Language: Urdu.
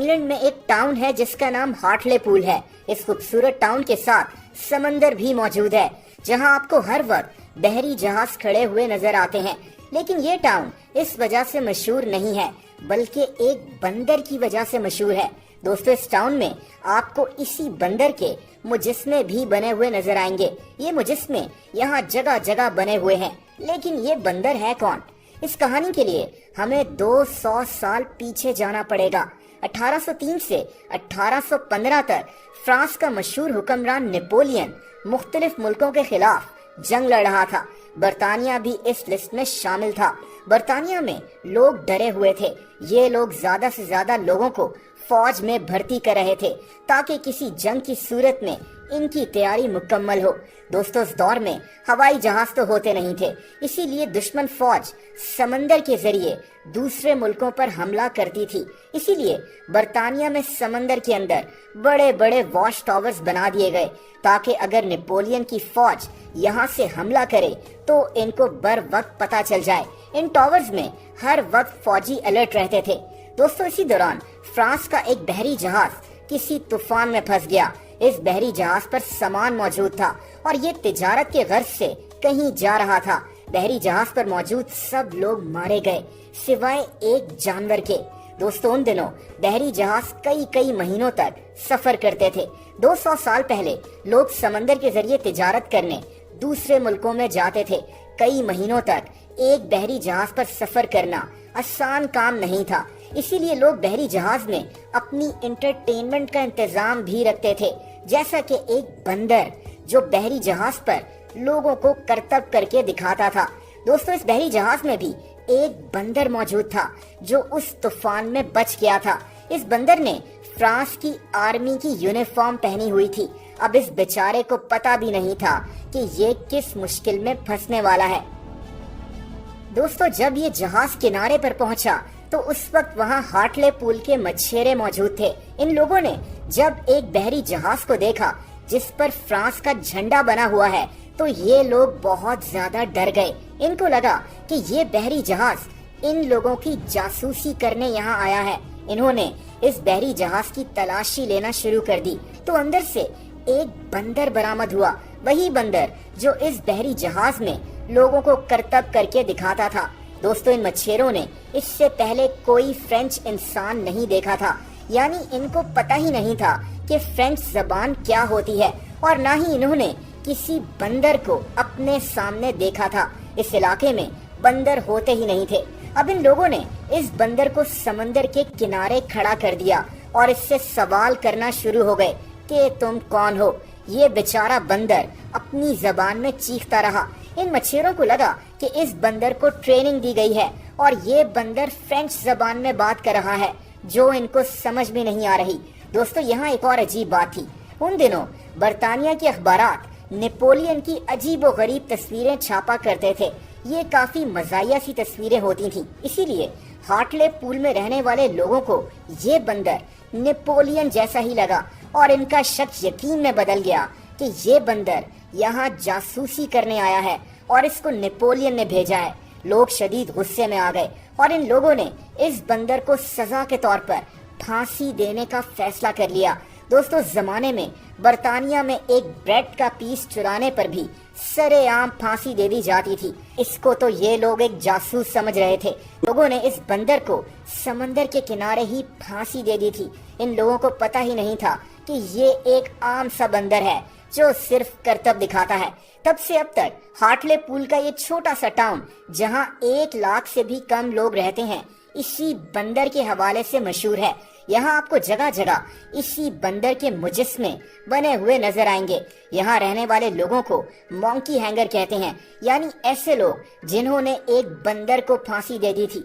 انگلینڈ میں ایک ٹاؤن ہے جس کا نام ہارٹلے پول ہے۔ اس خوبصورت ٹاؤن کے ساتھ سمندر بھی موجود ہے جہاں آپ کو ہر وقت بحری جہاز کھڑے ہوئے نظر آتے ہیں۔ لیکن یہ ٹاؤن اس وجہ سے مشہور نہیں ہے بلکہ ایک بندر کی وجہ سے مشہور ہے۔ دوستو، اس ٹاؤن میں آپ کو اسی بندر کے مجسمے بھی بنے ہوئے نظر آئیں گے۔ یہ مجسمے یہاں جگہ جگہ بنے ہوئے ہیں، لیکن یہ بندر ہے کون؟ اس کہانی کے لیے ہمیں 200 سال پیچھے جانا پڑے گا۔ 1803 سے 1815 تک فرانس کا مشہور حکمران نیپولین مختلف ملکوں کے خلاف جنگ لڑ رہا تھا۔ برطانیہ بھی اس لسٹ میں شامل تھا۔ برطانیہ میں لوگ ڈرے ہوئے تھے۔ یہ لوگ زیادہ سے زیادہ لوگوں کو فوج میں بھرتی کر رہے تھے تاکہ کسی جنگ کی صورت میں ان کی تیاری مکمل ہو۔ دوستو، اس دور میں ہوائی جہاز تو ہوتے نہیں تھے، اسی لیے دشمن فوج سمندر کے ذریعے دوسرے ملکوں پر حملہ کرتی تھی۔ اسی لیے برطانیہ میں سمندر کے اندر بڑے بڑے واچ ٹاورز بنا دیے گئے تاکہ اگر نیپولین کی فوج یہاں سے حملہ کرے تو ان کو بر وقت پتہ چل جائے۔ ان ٹاورز میں ہر وقت فوجی الرٹ رہتے تھے۔ دوستو، اسی دوران فرانس کا ایک بحری جہاز کسی طوفان میں پھنس گیا۔ اس بحری جہاز پر سامان موجود تھا اور یہ تجارت کے غرض سے کہیں جا رہا تھا۔ بحری جہاز پر موجود سب لوگ مارے گئے سوائے ایک جانور کے۔ دوستو، ان دنوں بحری جہاز کئی مہینوں تک سفر کرتے تھے۔ 200 سال پہلے لوگ سمندر کے ذریعے تجارت کرنے دوسرے ملکوں میں جاتے تھے۔ کئی مہینوں تک ایک بحری جہاز پر سفر کرنا آسان کام نہیں تھا، اسی لیے لوگ بحری جہاز میں اپنی انٹرٹینمنٹ کا انتظام بھی رکھتے تھے، جیسا کہ ایک بندر جو بحری جہاز پر لوگوں کو کرتب کر کے دکھاتا تھا۔ دوستو، اس بحری جہاز میں بھی ایک بندر موجود تھا جو اس طوفان میں بچ گیا تھا۔ اس بندر نے فرانس کی آرمی کی یونیفارم پہنی ہوئی تھی۔ اب اس بیچارے کو پتا بھی نہیں تھا کہ یہ کس مشکل میں پھنسنے والا ہے۔ دوستو، جب یہ جہاز کنارے پر پہنچا تو اس وقت وہاں ہارٹلے پول کے مچھیرے موجود تھے۔ ان لوگوں نے جب ایک بحری جہاز کو دیکھا جس پر فرانس کا جھنڈا بنا ہوا ہے تو یہ لوگ بہت زیادہ ڈر گئے۔ ان کو لگا کہ یہ بحری جہاز ان لوگوں کی جاسوسی کرنے یہاں آیا ہے۔ انہوں نے اس بحری جہاز کی تلاشی لینا شروع کر دی تو اندر سے ایک بندر برآمد ہوا، وہی بندر جو اس بحری جہاز میں لوگوں کو کرتب کر کے دکھاتا تھا۔ دوستو، ان مچھیروں نے اس سے پہلے کوئی فرینچ انسان نہیں دیکھا تھا، یعنی ان کو پتہ ہی نہیں تھا کہ فرینچ زبان کیا ہوتی ہے، اور نہ ہی انہوں نے کسی بندر کو اپنے سامنے دیکھا تھا۔ اس علاقے میں بندر ہوتے ہی نہیں تھے۔ اب ان لوگوں نے اس بندر کو سمندر کے کنارے کھڑا کر دیا اور اس سے سوال کرنا شروع ہو گئے کہ تم کون ہو؟ یہ بیچارہ بندر اپنی زبان میں چیختا رہا۔ ان مچھیروں کو لگا کہ اس بندر کو ٹریننگ دی گئی ہے اور یہ بندر فرینچ زبان میں بات کر رہا ہے جو ان کو سمجھ میں نہیں آ رہی۔ دوستو، یہاں ایک اور عجیب بات تھی۔ ان دنوں برطانیہ کے اخبارات نیپولین کی عجیب و غریب تصویریں چھاپا کرتے تھے۔ یہ کافی مزاحیہ سی تصویریں ہوتی تھیں، اسی لیے ہارٹلے پول میں رہنے والے لوگوں کو یہ بندر نیپولین جیسا ہی لگا اور ان کا شک یقین میں بدل گیا کہ یہ بندر یہاں جاسوسی کرنے آیا ہے اور اس کو نیپولین نے بھیجا ہے۔ لوگ شدید غصے میں آ گئے اور ان لوگوں نے اس بندر کو سزا کے طور پر پھانسی دینے کا فیصلہ کر لیا۔ دوستو، اس زمانے میں برطانیہ میں ایک بریڈ کا پیس چرانے پر بھی سرے عام پھانسی دے دی جاتی تھی۔ اس کو تو یہ لوگ ایک جاسوس سمجھ رہے تھے۔ لوگوں نے اس بندر کو سمندر کے کنارے ہی پھانسی دے دی تھی۔ ان لوگوں کو پتہ ہی نہیں تھا کہ یہ ایک عام سا بندر ہے جو صرف کرتب دکھاتا ہے۔ تب سے اب تک ہارٹلے پول کا یہ چھوٹا سا ٹاؤن جہاں 1 لاکھ سے بھی کم لوگ رہتے ہیں اسی بندر کے حوالے سے مشہور ہے۔ یہاں آپ کو جگہ جگہ اسی بندر کے مجسمے بنے ہوئے نظر آئیں گے۔ یہاں رہنے والے لوگوں کو مونکی ہینگر کہتے ہیں، یعنی ایسے لوگ جنہوں نے ایک بندر کو پھانسی دے دی تھی۔